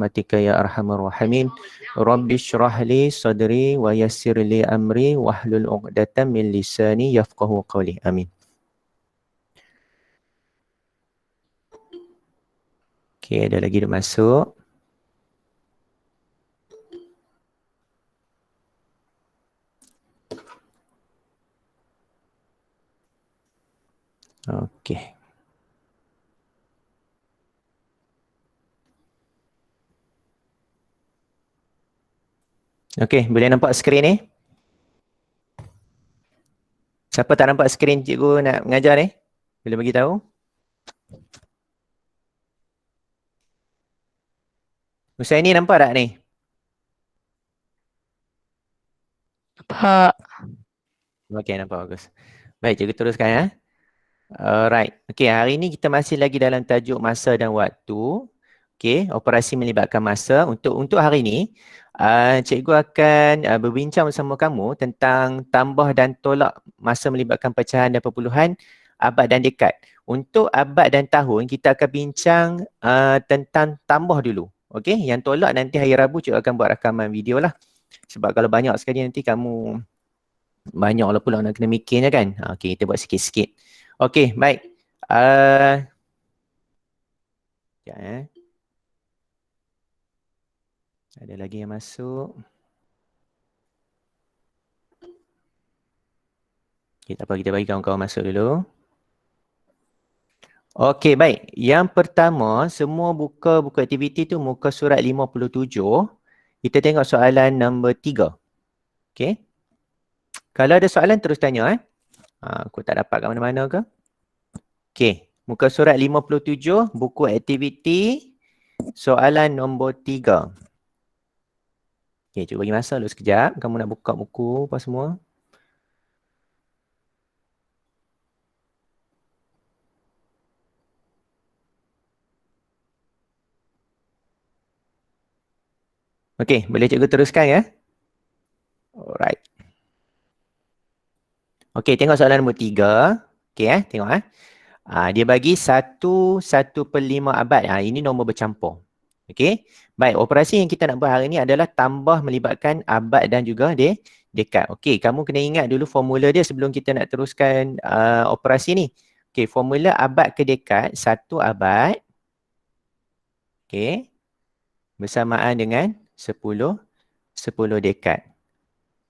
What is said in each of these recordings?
Rahmatika ya arhamar rahimin. Rabbi shrah li sadri wa yassir li amri wahlul 'uqdatam min lisani yafqahu qawli. Amin. Okey, ada lagi dah masuk. Okey. Okey, boleh nampak skrin ni? Siapa tak nampak skrin cikgu nak mengajar ni? Boleh bagi tahu? Husaini nampak tak ni? Nampak. Okey, nampak bagus. Baik, cikgu teruskan ya. Alright. Okey, hari ni kita masih lagi dalam tajuk masa dan waktu. Okey, operasi melibatkan masa. Untuk hari ni, cikgu akan berbincang bersama kamu tentang tambah dan tolak masa melibatkan pecahan dan perpuluhan, abad dan dekad. Untuk abad dan tahun, kita akan bincang tentang tambah dulu. Okey, yang tolak nanti hari Rabu cikgu akan buat rakaman video lah. Sebab kalau banyak sekali nanti kamu banyaklah pula nak kena mikirnya kan. Okey, kita buat sikit-sikit. Okey, baik. Sekejap Ada lagi yang masuk. Okay, tak apa, kita bagi kawan-kawan masuk dulu. Okey, baik. Yang pertama, semua buka buku aktiviti tu muka surat 57. Kita tengok soalan nombor 3. Okey. Kalau ada soalan terus tanya aku tak dapat kat mana-mana ke? Okey, muka surat 57, buku aktiviti, soalan nombor 3. Okey, cuba bagi masa dulu sekejap. Kamu nak buka buku apa semua? Okey, boleh cikgu teruskan ya? Alright. Okey, tengok soalan nombor 3. Okey tengok dia bagi 1/5 abad. Ini nombor bercampur. Okey. Baik, operasi yang kita nak buat hari ini adalah tambah melibatkan abad dan juga dekad. Okey, kamu kena ingat dulu formula dia sebelum kita nak teruskan operasi ni. Okey, formula abad ke dekad, 1 abad. Okey. Bersamaan dengan 10 dekad.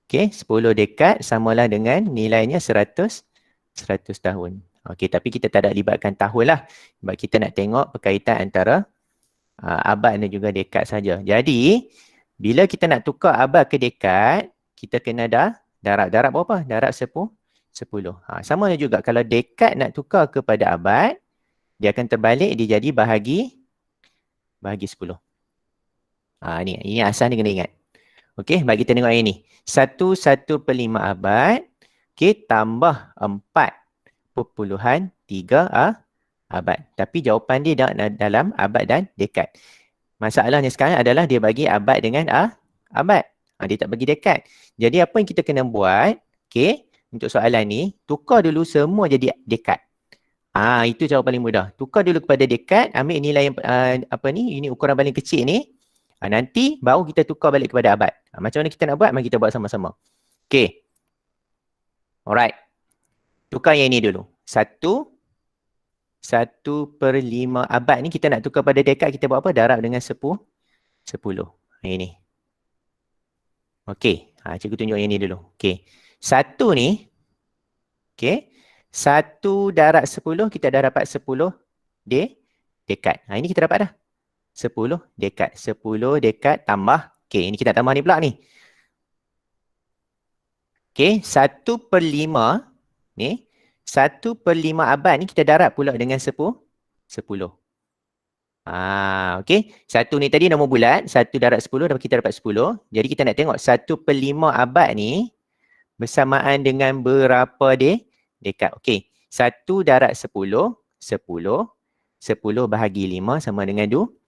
Okey, 10 dekad samalah dengan nilainya 100 tahun. Okey, tapi kita tak ada libatkan tahun lah. Sebab kita nak tengok berkaitan antara abad dan juga dekad saja. Jadi, bila kita nak tukar abad ke dekad, kita kena darab berapa? Darab 10. Sama juga kalau dekad nak tukar kepada abad, dia akan terbalik, dia jadi bahagi 10. Ini asal ni kena ingat. Okey, bagi kita tengok yang ni. 1/5 abad, okey, tambah 4/3 abad. Tapi jawapan dia dalam abad dan dekad. Masalahnya sekarang adalah dia bagi abad dengan abad. Dia tak bagi dekad. Jadi apa yang kita kena buat, okey, untuk soalan ni, tukar dulu semua jadi dekad. Itu cara paling mudah. Tukar dulu kepada dekad, ambil nilai yang ini ukuran paling kecil ni. Nanti baru kita tukar balik kepada abad. Macam mana kita nak buat? Mari kita buat sama-sama. Okey. Alright. Tukar yang ini dulu. 1/5 abad ni kita nak tukar pada dekad, kita buat apa? Darab dengan 10. Ini. Okey. Cikgu tunjuk yang ni dulu. Okey. 1 ni. Okey. 1 darab 10, kita dah dapat 10 dekad. Ini kita dapat dah. 10 dekad. 10 dekad tambah. Okey, ini kita tambah ni pula ni. Okey, 1/5 ni. 1/5 abad ni kita darab pula dengan 10. Okey. 1 ni tadi nombor bulat. 1 darab 10, kita dapat 10. Jadi kita nak tengok 1/5 abad ni bersamaan dengan berapa dekad. Okey. 1 darab 10. 10 bahagi 5 sama dengan 2.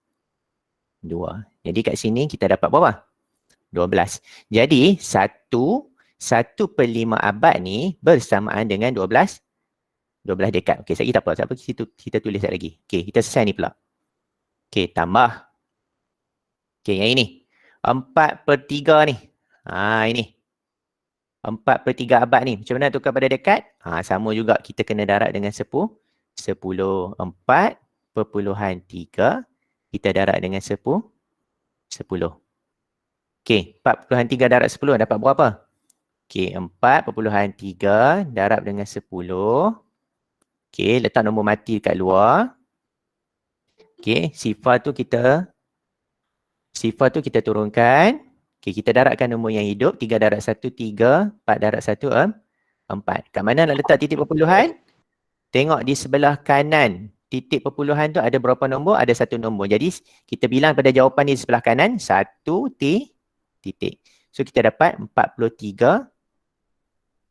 Jadi kat sini kita dapat berapa? 12. Jadi 1/5 abad ni bersamaan dengan 12 dekad. Okey, sekejap tak apa. Kita tulis sekejap lagi. Okey, kita selesai ni pula. Okey, tambah. Okey, yang ini. 4/3 ni. Ini. 4/3 abad ni. Macam mana nak tukar pada dekad? Sama juga. Kita kena darab dengan 10. 4/3. Kita darab dengan 10. 10. Okey, 4/3 darab 10 dapat berapa? Okey, 4/3 darab dengan 10. Okey, letak nombor mati dekat luar. Okey, sifar tu kita turunkan. Okey, kita darabkan nombor yang hidup. 3 darab 1, 3. 4 darab 1, 4. Kat mana nak letak titik perpuluhan? Tengok di sebelah kanan. Titik perpuluhan tu ada berapa nombor? Ada 1 nombor. Jadi, kita bilang pada jawapan di sebelah kanan, 1 titik. So, kita dapat 43.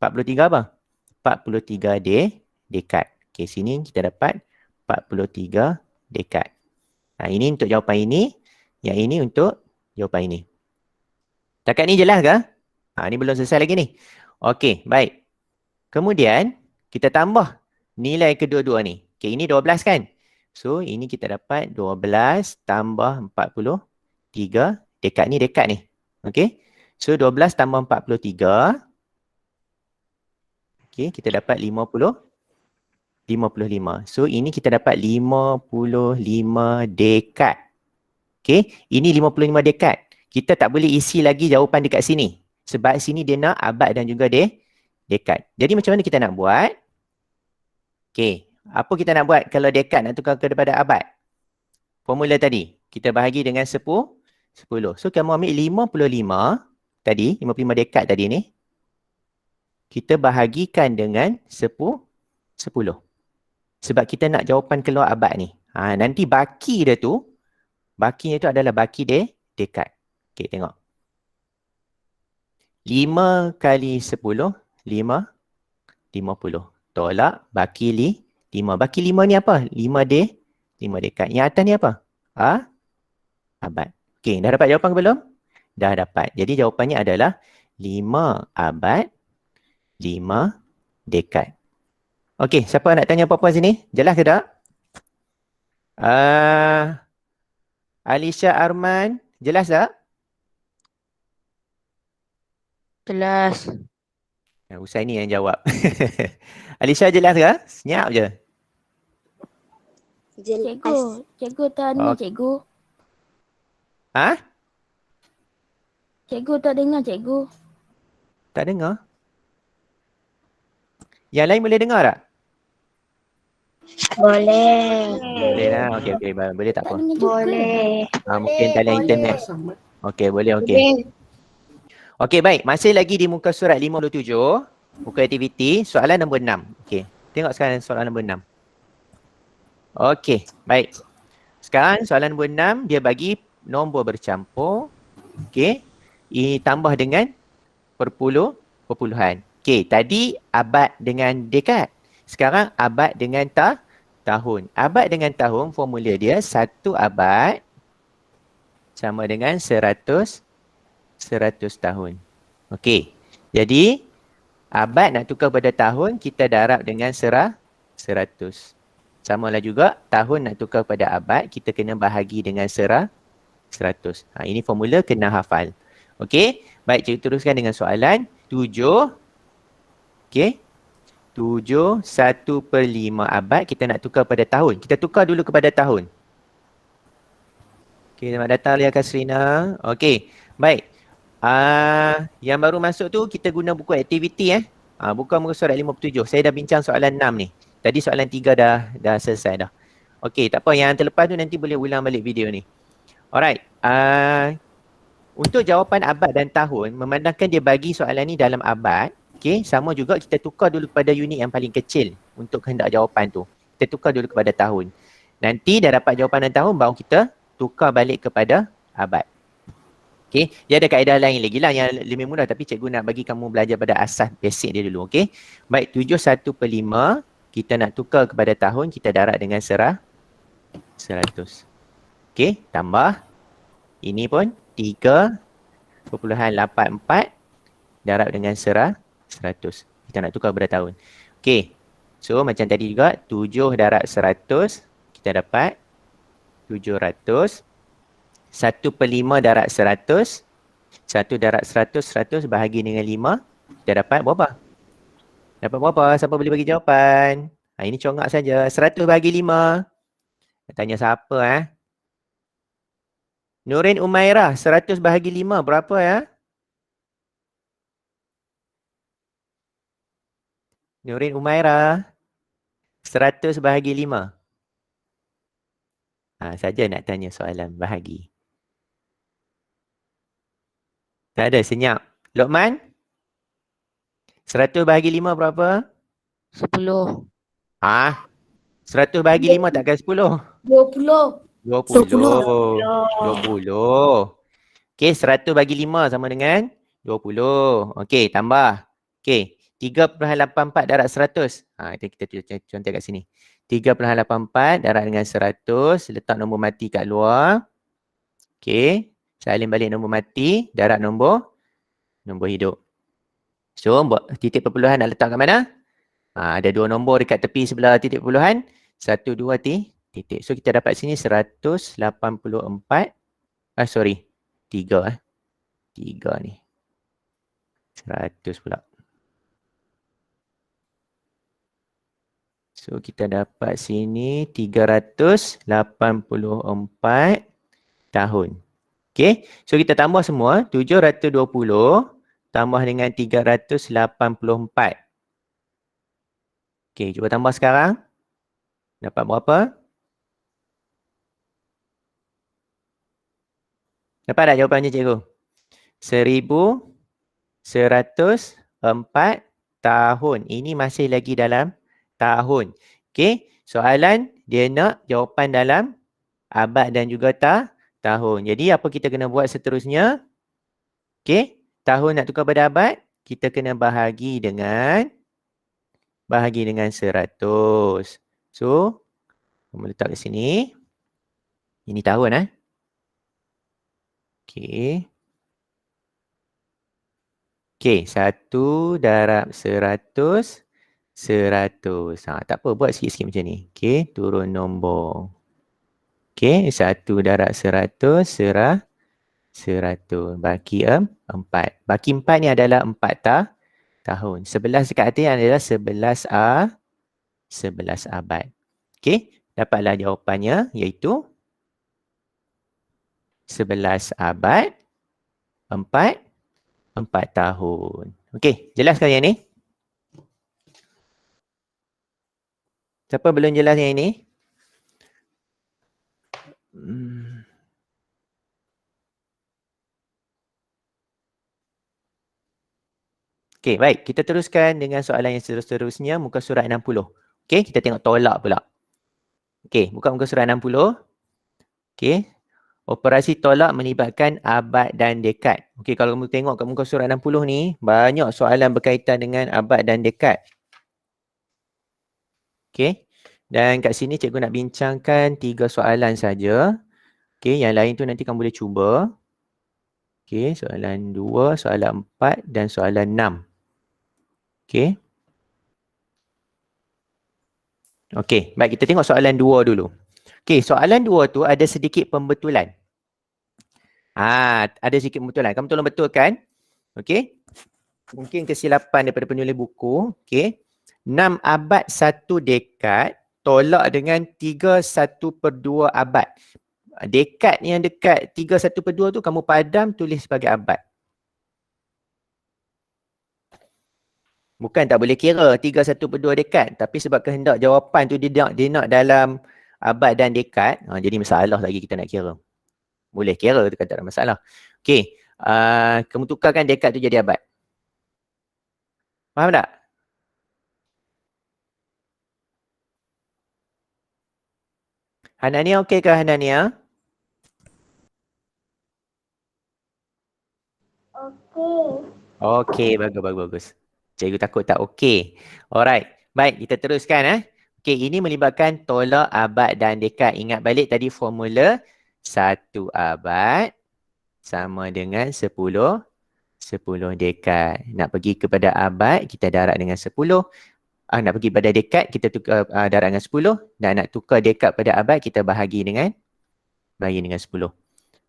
43 apa? 43 dekad. Okey, sini kita dapat 43 dekad. Ini untuk jawapan ini. Yang ini untuk jawapan ini. Takat ni jelas ke? Ni belum selesai lagi ni. Okey, baik. Kemudian, kita tambah nilai kedua-dua ni. Okey, ini 12 kan? So, ini kita dapat 12 tambah 43. Dekad ni dekad ni. Okey. So, 12 tambah 43. Okey, kita dapat 55. So, ini kita dapat 55 dekad. Okey, ini 55 dekad. Kita tak boleh isi lagi jawapan dekat sini. Sebab sini dia nak abad dan juga dekad. Jadi macam mana kita nak buat? Okey, apa kita nak buat kalau dekad nak tukar kepada abad? Formula tadi, kita bahagi dengan 10. So, kamu ambil 55 tadi, 55 dekad tadi ni. Kita bahagikan dengan 10. Sebab kita nak jawapan keluar abad ni. Nanti bakinya tu adalah baki dekad. Okey, tengok. 5 kali 10, 50. Tolak, baki 5. Baki 5 ni apa? 5 dekad. Yang atas ni apa? Abad. Okey, dah dapat jawapan ke belum? Dah dapat. Jadi jawapannya adalah 5 abad, 5 dekad. Okey, siapa nak tanya apa-apa sini? Jelas ke tak? Alisha Arman, jelas tak? Jelas. Husaini yang jawab. Alisha jelas ke? Senyap je. Cikgu tak dengar cikgu. Cikgu tak dengar cikgu. Tak dengar? Yang lain boleh dengar tak? Boleh. Boleh lah. Okey, boleh tak apa. Boleh. Mungkin talian internet. Okey, boleh okey. Okey, baik. Masih lagi di muka surat 57. Muka aktiviti. Soalan nombor 6. Okey. Tengok sekarang soalan nombor 6. Okey, baik. Sekarang soalan nombor 6. Dia bagi nombor bercampur. Okey. Ini tambah dengan perpuluhan. Okey, tadi abad dengan dekad. Sekarang abad dengan tahun. Abad dengan tahun, formula dia 1 abad sama dengan 100 tahun. Okey. Jadi abad nak tukar pada tahun, kita darab dengan 100. Samalah juga tahun nak tukar pada abad, kita kena bahagi dengan 100. Ini formula kena hafal. Okey. Baik, cikgu teruskan dengan soalan 7. Okey. 7, 1/5 abad kita nak tukar pada tahun. Kita tukar dulu kepada tahun. Okey, selamat datang Lia Kasrina. Okey, baik. Yang baru masuk tu kita guna buku aktiviti buka muka surat 57. Saya dah bincang soalan 6 ni. Tadi soalan 3 dah selesai dah. Okey, tak apa, yang terlepas tu nanti boleh ulang balik video ni. Alright. Untuk jawapan abad dan tahun, memandangkan dia bagi soalan ni dalam abad, okey, sama juga kita tukar dulu kepada unit yang paling kecil untuk kehendak jawapan tu. Kita tukar dulu kepada tahun. Nanti dah dapat jawapan dan tahun, baru kita tukar balik kepada abad. Okey, dia ada kaedah lain lagi lah yang lebih mudah, tapi cikgu nak bagi kamu belajar pada asas basic dia dulu, okey. Baik, 7 1/5 kita nak tukar kepada tahun, kita darab dengan 100. Okey, tambah. Ini pun 3.84 darab dengan 100. Kita nak tukar kepada tahun. Okey, so macam tadi juga, 7 darab 100, kita dapat 700. 1/5 darat 100. 1 darat 100, 100 bahagi dengan 5. Kita dapat berapa? Dapat berapa? Siapa boleh bagi jawapan? Ini congak saja. 100 bahagi 5. Tanya siapa Nurin Umairah, 100 bahagi 5 berapa ya? Nurin Umairah, 100 bahagi 5. Saja nak tanya soalan bahagi. Tak ada, senyap. Lokman, 100 bahagi 5 berapa? 10. 100 bahagi 5 takkan 10? 20. 20. 20. Okey, 100 bagi 5 sama dengan 20. Okey, tambah. Okey, 3.84 darab 100. Itu kita contoh kat sini. 3.84 darab dengan 100. Letak nombor mati kat luar. Okey, salin balik nombor mati. Darab nombor hidup. So, titik perpuluhan nak letak kat mana? Ada 2 nombor dekat tepi sebelah titik perpuluhan. 1, 2 titik. So, kita dapat sini 184. 3 3 ni. 100 pula. So, kita dapat sini 384 tahun. Okay. So, kita tambah semua. 720 tambah dengan 384. Okay, cuba tambah sekarang. Dapat berapa? Dapat tak jawapannya, cikgu? 1104 tahun. Ini masih lagi dalam tahun. Okey, soalan dia nak jawapan dalam abad dan juga tahun. Jadi apa kita kena buat seterusnya? Okey, tahun nak tukar pada abad, kita kena bahagi dengan 100. So, kamu letak kat sini. Ini tahun Okey. Okey, 1 darab 100, 100. Tak apa, buat sikit-sikit macam ni. Okey, turun nombor. Okey, 1 darab 100, 100. Baki 4. Baki 4 ni adalah 4 tahun. 11 dekat atas adalah 11 abad. Okey, dapatlah jawapannya iaitu 11 abad, 4 tahun. Okey, jelas kan yang ni? Siapa belum jelas yang ini? Okey, baik. Kita teruskan dengan soalan yang seterusnya, muka surat 60. Okey, kita tengok tolak pula. Okey, buka muka surat 60. Okey. Operasi tolak melibatkan abad dan dekad. Okey, kalau kamu tengok kat muka surat 60 ni, banyak soalan berkaitan dengan abad dan dekad. Okey. Dan kat sini cikgu nak bincangkan 3 soalan saja. Okey, yang lain tu nanti kamu boleh cuba. Okey, soalan 2, soalan 4 dan soalan 6. Okey. Okey, baik, kita tengok soalan 2 dulu. Okey, soalan 2 tu ada sedikit pembetulan. Ada sedikit pembetulan. Kamu tolong betulkan. Okey. Mungkin kesilapan daripada penulis buku. Okey. 6 abad 1 dekad tolak dengan 3/1/2 abad. Dekad yang dekat 3/1/2 tu kamu padam tulis sebagai abad. Bukan tak boleh kira 3/1/2 dekad. Tapi sebab kehendak jawapan tu dia nak dalam abad dan dekad. Jadi masalah lagi kita nak kira. Boleh kira tu kan tak ada masalah. Okey. Kamu tukarkan dekad tu jadi abad. Faham tak? Hanania okey ke Hanania? Okey. Okey, bagus. Cikgu takut tak okey. Alright. Baik, kita teruskan Okey, ini melibatkan tolak abad dan dekad. Ingat balik tadi formula 1 abad sama dengan 10 dekad. Nak pergi kepada abad, kita darab dengan 10. Nak pergi pada dekad, kita tukar darab dengan 10. Dan nak tukar dekad pada abad, kita bahagi dengan 10.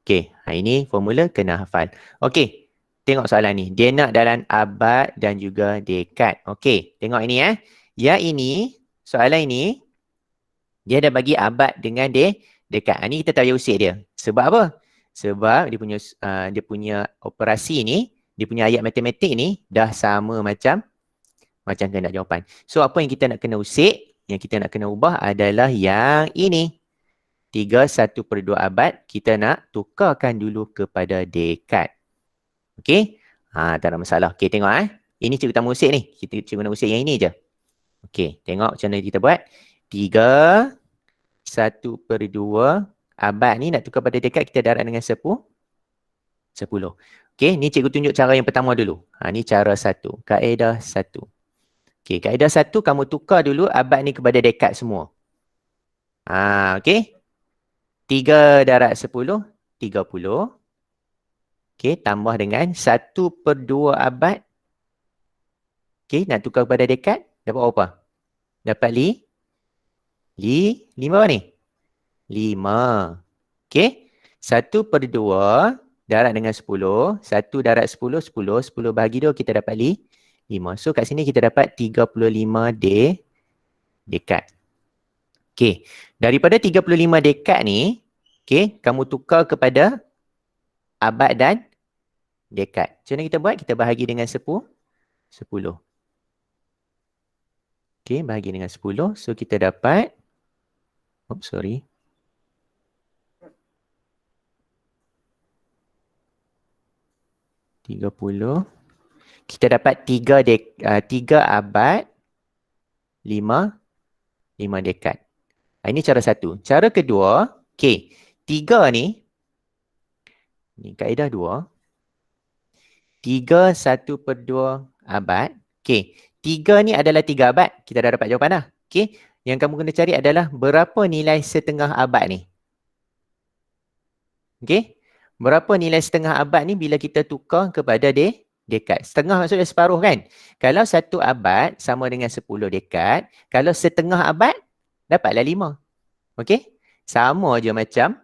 Okey, ini formula kena hafal. Okey, tengok soalan ni. Dia nak dalam abad dan juga dekad. Okey, tengok ini Yang ini, soalan ini, dia dah bagi abad dengan dekad. Ini kita tak payah usik dia. Sebab apa? Sebab dia punya operasi ni, dia punya ayat matematik ni dah sama macam kehendak jawapan. So, apa yang kita nak kena usik, yang kita nak kena ubah adalah yang ini. 3/1/2 abad, kita nak tukarkan dulu kepada dekad. Okey? Tak ada masalah. Okey, tengok Ini cikgu tak mau usik ni. Cikgu nak usik yang ini je. Okey, tengok macam mana kita buat. 3/1/2 abad ni nak tukar pada dekad, kita darab dengan 10. Okey, ni cikgu tunjuk cara yang pertama dulu. Ni cara 1. Kaedah 1. Okey, kaedah 1 kamu tukar dulu abad ni kepada dekad semua. Okey. 3 darab 10, 30. Okey, tambah dengan 1/2 abad. Okey, nak tukar kepada dekad, dapat berapa? Dapat 5 apa ni? 5. Okey, 1/2 darab dengan 10. 1 darab 10, 10. 10 bahagi 2, kita dapat 5. So, kat sini kita dapat 35 dekad. Okey, daripada 35 dekad ni, okey, kamu tukar kepada abad dan dekad. Macam mana kita buat? Kita bahagi dengan 10. Okey, bahagi dengan 10. So, kita dapat 30. Kita dapat 3 abad, 5 dekad. Ini cara 1. Cara kedua, okey, 3 ni kaedah 2. 3/1/2 abad. Okey, 3 ni adalah 3 abad. Kita dah dapat jawapan dah. Okey, yang kamu kena cari adalah berapa nilai setengah abad ni. Okey, berapa nilai setengah abad ni bila kita tukar kepada dekad. Setengah maksudnya separuh kan? Kalau 1 abad sama dengan 10 dekad, kalau setengah abad, dapatlah 5. Okey? Sama je macam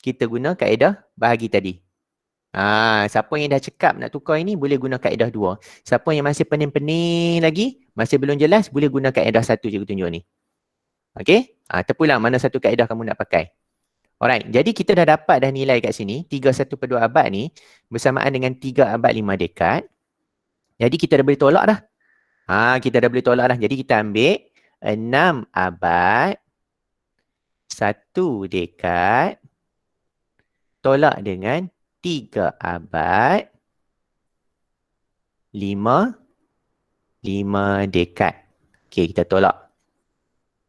kita guna kaedah bahagi tadi. Siapa yang dah cekap nak tukar ini, boleh guna kaedah 2. Siapa yang masih pening-pening lagi, masih belum jelas, boleh guna kaedah 1 je aku tunjuk ni. Okey? Terpulang mana satu kaedah kamu nak pakai. Alright, jadi kita dah dapat dah nilai kat sini, 3/1/2 abad ni bersamaan dengan 3 abad 5 dekad. Jadi kita dah boleh tolak dah. Kita dah boleh tolak dah. Jadi kita ambil 6 abad, 1 dekad, tolak dengan 3 abad, 5 dekad. Okey, kita tolak.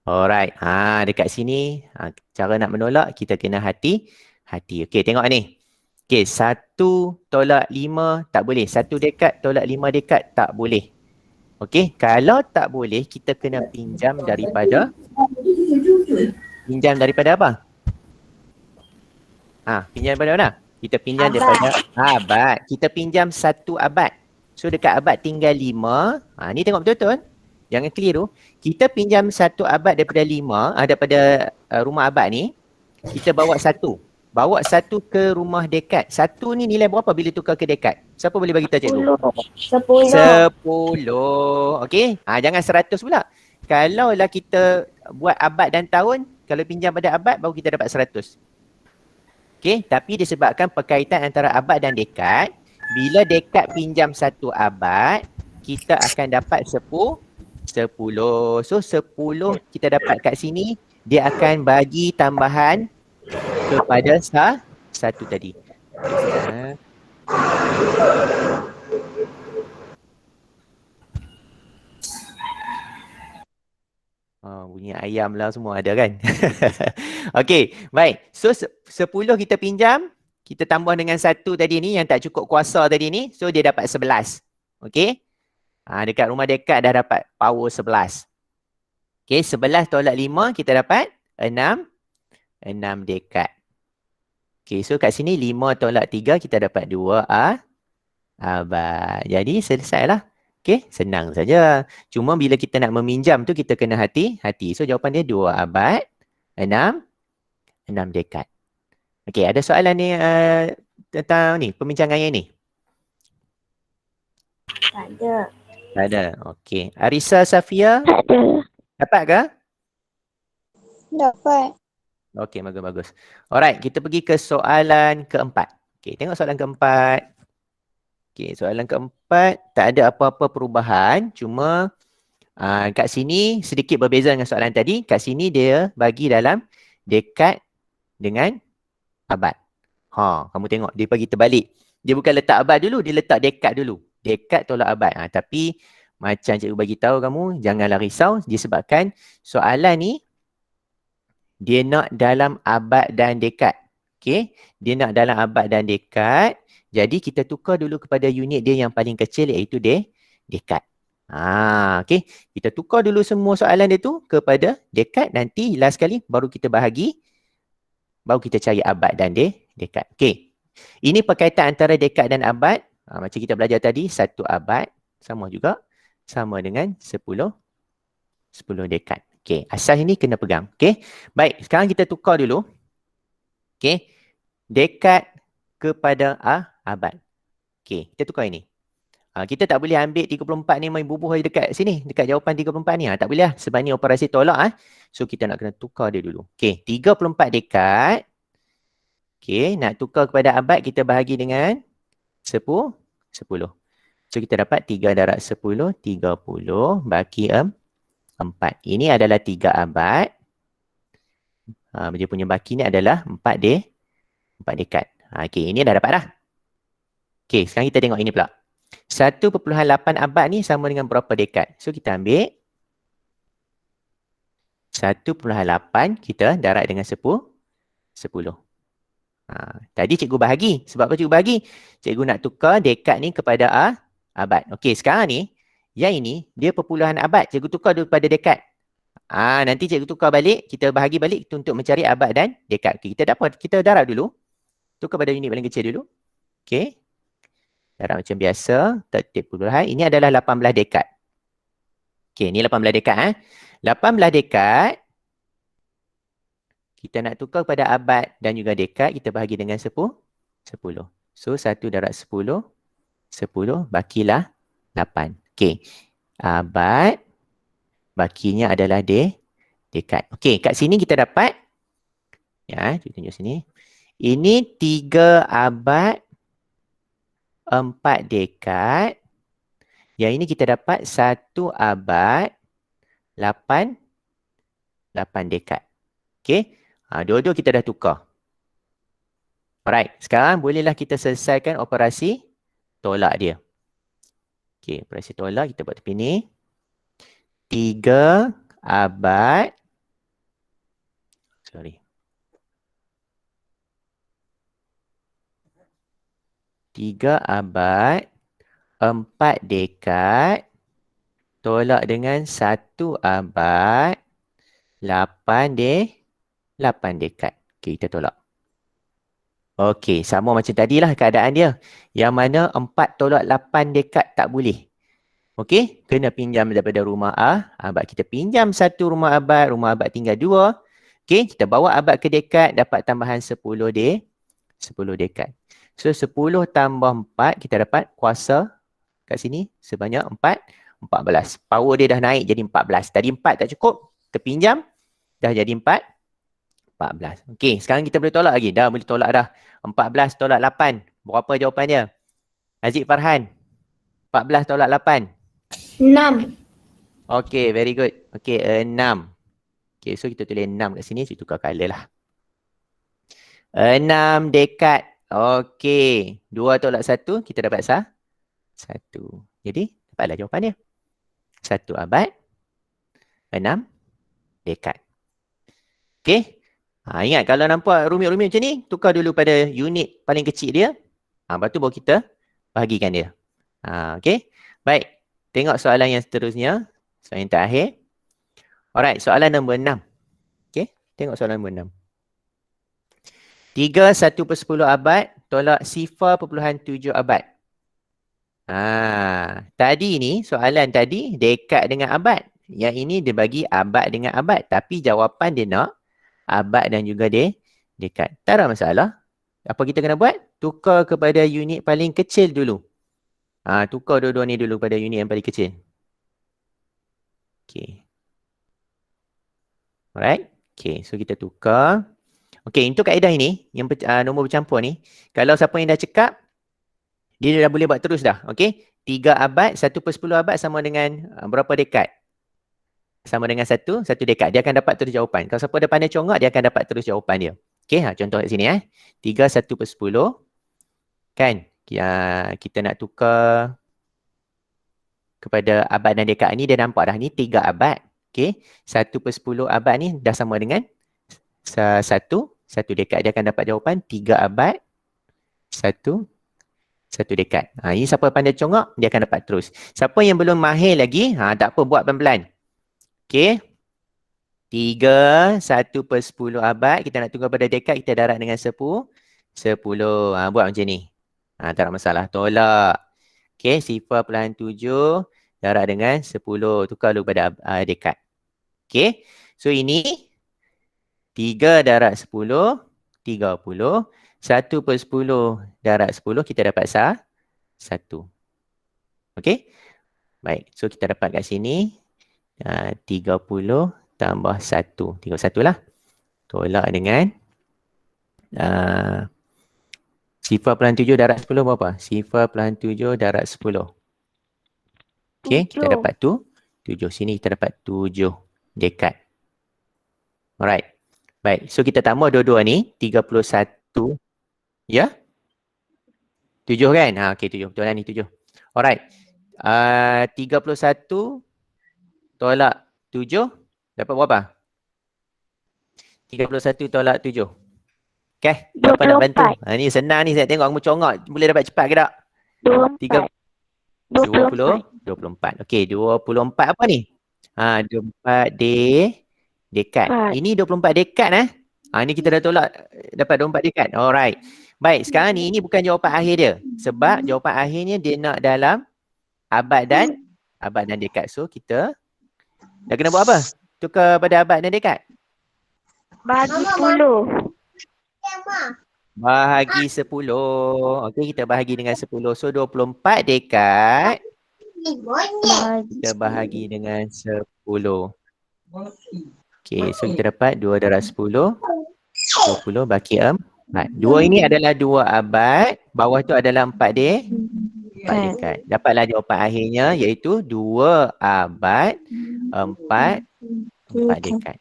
Alright, dekat sini, cara nak menolak, kita kena hati-hati. Okey, tengok ni. Okey, 1 tolak 5 tak boleh. 1 dekad tolak 5 dekad tak boleh. Okey, kalau tak boleh, kita kena pinjam daripada apa? Pinjam daripada mana? Kita pinjam daripada abad. Kita pinjam 1 abad. So, dekat abad tinggal 5. Ni tengok betul-betul. Jangan keliru. Kita pinjam 1 abad daripada 5, daripada rumah abad ni. Kita bawa 1. Bawa 1 ke rumah dekad. 1 ni nilai berapa bila tukar ke dekad? Siapa boleh bagi tahu cikgu? 10. Okey. Jangan 100 pula. Kalaulah kita buat abad dan tahun, kalau pinjam pada abad, baru kita dapat 100. Okey. Tapi disebabkan perkaitan antara abad dan dekad, bila dekad pinjam 1 abad, kita akan dapat 10. So, 10 kita dapat kat sini, dia akan bagi tambahan kepada 1 tadi. Bunyi ayam lah semua ada kan? Okey, baik. So, 10 kita pinjam, kita tambah dengan 1 tadi ni yang tak cukup kuasa tadi ni. So, dia dapat 11. Okey? Dekat rumah dekad dah dapat power 11. Okey, 11 tolak 5 kita dapat 6 dekad. Okey, so kat sini 5 tolak 3 kita dapat 2 abad. Jadi selesailah. Okey, senang saja. Cuma bila kita nak meminjam tu kita kena hati-hati. So jawapan dia 2 abad, 6 dekad. Okey, ada soalan ni tentang ni, perbincangan yang ni? Tak ada. Tak ada. Okey. Arisa Safia, Tak ada. dapat ke? Dapat. Okey, bagus-bagus. Alright, kita pergi ke soalan keempat. Okey, tengok soalan keempat. Okey, soalan keempat tak ada apa-apa perubahan, cuma kat sini sedikit berbeza dengan soalan tadi. Kat sini dia bagi dalam dekad dengan abad. Kamu tengok dia bagi terbalik. Dia bukan letak abad dulu, dia letak dekad dulu. Dekad tolak abad. Tapi macam cikgu bagi tahu kamu, janganlah risau disebabkan soalan ni dia nak dalam abad dan dekad. Okey, dia nak dalam abad dan dekad. Jadi kita tukar dulu kepada unit dia yang paling kecil iaitu dekad. Okey, kita tukar dulu semua soalan dia tu kepada dekad. Nanti last sekali baru kita bahagi. Baru kita cari abad dan dekad. Okey. Ini perkaitan antara dekad dan abad. Macam kita belajar tadi, 1 abad sama juga. Sama dengan 10 dekad. Okey, asas ini kena pegang. Okey. Baik, sekarang kita tukar dulu. Okey. Dekad kepada abad. Okey, kita tukar ini. Kita tak boleh ambil 34 ni main bubuh dekat sini. Dekat jawapan 34 ni. Tak boleh lah. Sebab ni operasi tolak. So, kita nak kena tukar dia dulu. Okey, 34 dekad. Okey, nak tukar kepada abad, kita bahagi dengan 10. So, kita dapat 3 darab 10, 30 baki 4. Ini adalah 3 abad. Dia punya baki ni adalah 4 dekad. Okey, ini dah dapat dah. Okey, sekarang kita tengok ini pula. 1.8 abad ni sama dengan berapa dekad? So, kita ambil 1.8 kita darab dengan 10. Tadi cikgu bahagi. Sebab apa cikgu bahagi? Cikgu nak tukar dekad ni kepada abad. Okey, sekarang ni, yang ini, dia perpuluhan abad. Cikgu tukar dulu pada dekad. Nanti cikgu tukar balik, kita bahagi balik untuk mencari abad dan dekad. Okey, kita darab dulu. Tukar pada unit paling kecil dulu. Okey. Darab macam biasa, tertib puluhan. Ini adalah 18 dekad. Okey, ni 18 dekad. 18 dekad. Kita nak tukar kepada abad dan juga dekad, kita bahagi dengan 10. So, 1 darab 10. 10, bakilah 8. Okey. Abad. Bakinya adalah dekad. Okey, kat sini kita dapat. Ya, kita tunjuk sini. Ini 3 abad. 4 dekad. Yang ini kita dapat 1 abad. 8 dekad. Okey. Dua-dua kita dah tukar. Alright. Sekarang bolehlah kita selesaikan operasi tolak dia. Okey. Operasi tolak kita buat tepi ni. 3 abad. 3 abad. 4 dekad. Tolak dengan 1 abad. 8 dekad. Okey, kita tolak. Okey, sama macam tadilah keadaan dia. Yang mana 4 tolak 8 dekad tak boleh. Okey, kena pinjam daripada rumah abad. Kita pinjam 1 rumah abad tinggal 2. Okey, kita bawa abad ke dekad, dapat tambahan 10 dekad. So, 10 tambah 4, kita dapat kuasa kat sini sebanyak 14. Power dia dah naik jadi 14. Tadi 4 tak cukup, terpinjam, dah jadi 14. Okey, sekarang kita boleh tolak lagi. Dah boleh tolak dah. 14 tolak 8. Berapa jawapan dia? Aziz Farhan. 14 tolak 8. 6. Okey, very good. Okey, 6. Okey, so kita tulis 6 kat sini. Saya tukar color lah. 6 dekad. Okey, 2 tolak 1. Kita dapat 1. Jadi, dapatlah jawapan dia. 1 abad. 6 dekad. Okey. Ingat kalau nampak rumit-rumit macam ni, tukar dulu pada unit paling kecil dia. Lepas tu baru kita bahagikan dia. Okey. Baik. Tengok soalan yang seterusnya. Soalan yang terakhir. Alright, soalan nombor 6. Okey. Tengok soalan nombor 6. 3 1/10 abad tolak 0.7 abad. Tadi ni, soalan tadi dekad dengan abad. Yang ini dia bagi abad dengan abad. Tapi jawapan dia nak abad dan juga dekad. Tak ada masalah. Apa kita kena buat? Tukar kepada unit paling kecil dulu. Tukar dua-dua ni dulu pada unit yang paling kecil. Okay. Alright. Okay, so kita tukar. Okay, untuk kaedah ini, yang nombor bercampur ni, kalau siapa yang dah cekap, dia dah boleh buat terus dah. Okay. 3 abad, 1/10 abad sama dengan berapa dekad? Sama dengan 1 dekad. Dia akan dapat terus jawapan. Kalau siapa dah pandai congak, dia akan dapat terus jawapan dia. Okay, contoh kat sini 3 1/10. Kan? Kita nak tukar kepada abad dan dekad ni, dia nampak dah ni 3 abad. Okay. 1/10 abad ni dah sama dengan 1 dekad. Dia akan dapat jawapan 3 abad, 1 dekad. Ini siapa pandai congak, dia akan dapat terus. Siapa yang belum mahir lagi, tak apa, buat pelan-pelan. Okay. 3 1/10 abad, kita nak tukar pada dekad, kita darab dengan 10. Buat macam ni. Tak ada masalah. Tolak. Okay, 0.7 darab dengan 10. Tukar dulu pada dekad. Okay. So ini 3 darab 10, 30. 1/10 darab 10, kita dapat 1. Okay. Baik. So kita dapat kat sini 30 tambah 1. 31 lah. Tolak dengan 0.7 darab 10 berapa? 0.7 darab 10. Okay, kita dapat 7. Sini kita dapat 7 dekad. Alright. Baik, so kita tambah dua-dua ni, 31. Ya? 7 kan? Okay, 7. Betul lah ni 7. Alright. 31 tolak 7, dapat berapa? 31 tolak 7. Okay, siapa nak bantu? Ni senang ni, saya tengok kamu congak. Boleh dapat cepat ke tak? 24. Okey, 24 apa ni? 24 dekad. Ini 24 dekad ni kita dah tolak dapat 24 dekad. Alright. Baik, sekarang ni ini bukan jawapan akhir dia. Sebab jawapan akhirnya dia nak dalam abad dan dekad. So kita dah kena buat apa? Tukar pada abad dan dekad. Bagi 10. Bahagi 10. Okey, kita bahagi dengan 10. So 24 dekad. Kita bahagi dengan 10. Okey, so kita dapat 2 darab 10. 20 baki 4. 2 ini adalah 2 abad. Bawah tu adalah 4 dekad. Dapatlah jawapan akhirnya iaitu 2 abad, 4 dekad.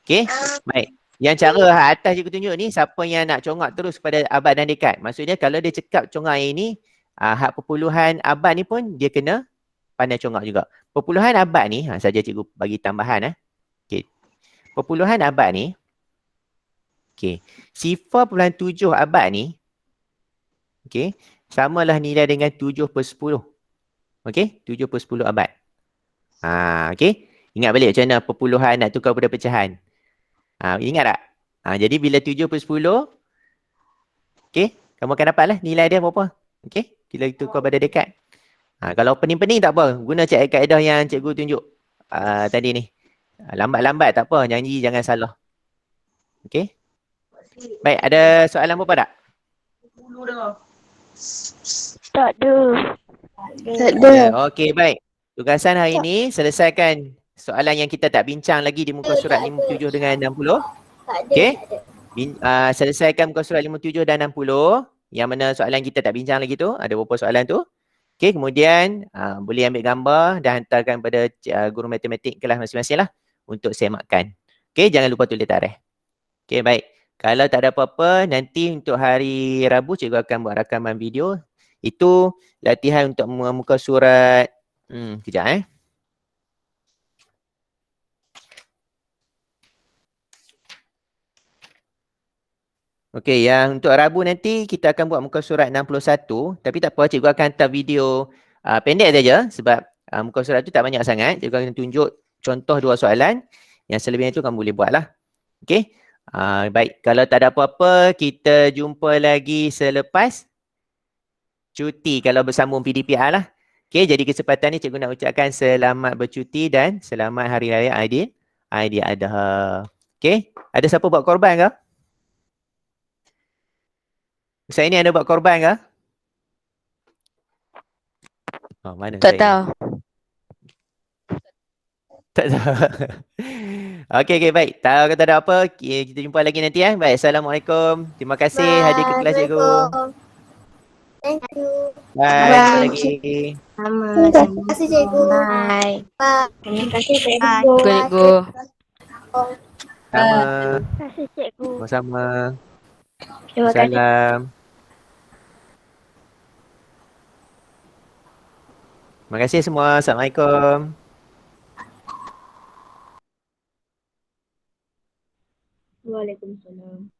Okey, baik. Yang cara atas cikgu tunjuk ni, siapa yang nak congak terus pada abad dan dekad. Maksudnya kalau dia cekap congak yang ini, hak perpuluhan abad ni pun dia kena pandai congak juga. Perpuluhan abad ni, saja cikgu bagi tambahan. Okay. Perpuluhan abad ni, okay, 0.7 abad ni, okay, samalah nilai dengan 7/10. Okay, 7/10 abad. Okay. Ingat balik macam mana perpuluhan nak tukar pada pecahan. Ingat tak? Jadi bila 7/10, okay, kamu akan dapatlah nilai dia berapa. Okay, bila tukar pada dekad. Kalau pening-pening tak apa. Guna kaedah yang cikgu tunjuk tadi ni. Lambat-lambat tak apa. Nyanyi jangan salah. Okay. Baik, ada soalan apa tak? Tak ada. Okay, baik. Tugasan hari ini selesaikan soalan yang kita tak bincang lagi di muka surat 57 dengan 60. Okay. Selesaikan muka surat 57 dan 60. Yang mana soalan kita tak bincang lagi tu. Ada beberapa soalan tu. Okay, kemudian boleh ambil gambar dan hantarkan pada guru matematik kelas masing-masing lah untuk semakkan. Okay, jangan lupa tulis tarikh. Okay, baik. Kalau tak ada apa-apa, nanti untuk hari Rabu cikgu akan buat rakaman video. Itu latihan untuk muka surat. Kejap Okey, yang untuk Rabu nanti kita akan buat muka surat 61. Tapi tak apa, cikgu akan hantar video pendek saja sebab muka surat tu tak banyak sangat. Cikgu akan tunjuk contoh 2 soalan. Yang selebihnya tu kamu boleh buat lah. Okey. Baik, kalau tak ada apa-apa, kita jumpa lagi selepas cuti kalau bersambung PDPR lah. Okey, jadi kesempatan ni cikgu nak ucapkan selamat bercuti dan selamat Hari Raya Aidiladha. Okey, ada siapa buat korban ke? Ustaz ini ada buat korban ke? Oh, mana Tak Ustaz ini? tahu. Tak tahu. Okey, baik. Tahu kata ada apa, kita jumpa lagi nanti eh. Baik, Assalamualaikum. Terima kasih hadir ke kelas cikgu. Assalamualaikum. Thank you. Bye, jumpa lagi. Terima kasih cikgu. Bye. Bye. Terima kasih cikgu. Cikgu. Sama. Terima kasih cikgu. Sama-sama. Terima kasih. Salam. Terima kasih semua. Assalamualaikum. Waalaikumsalam.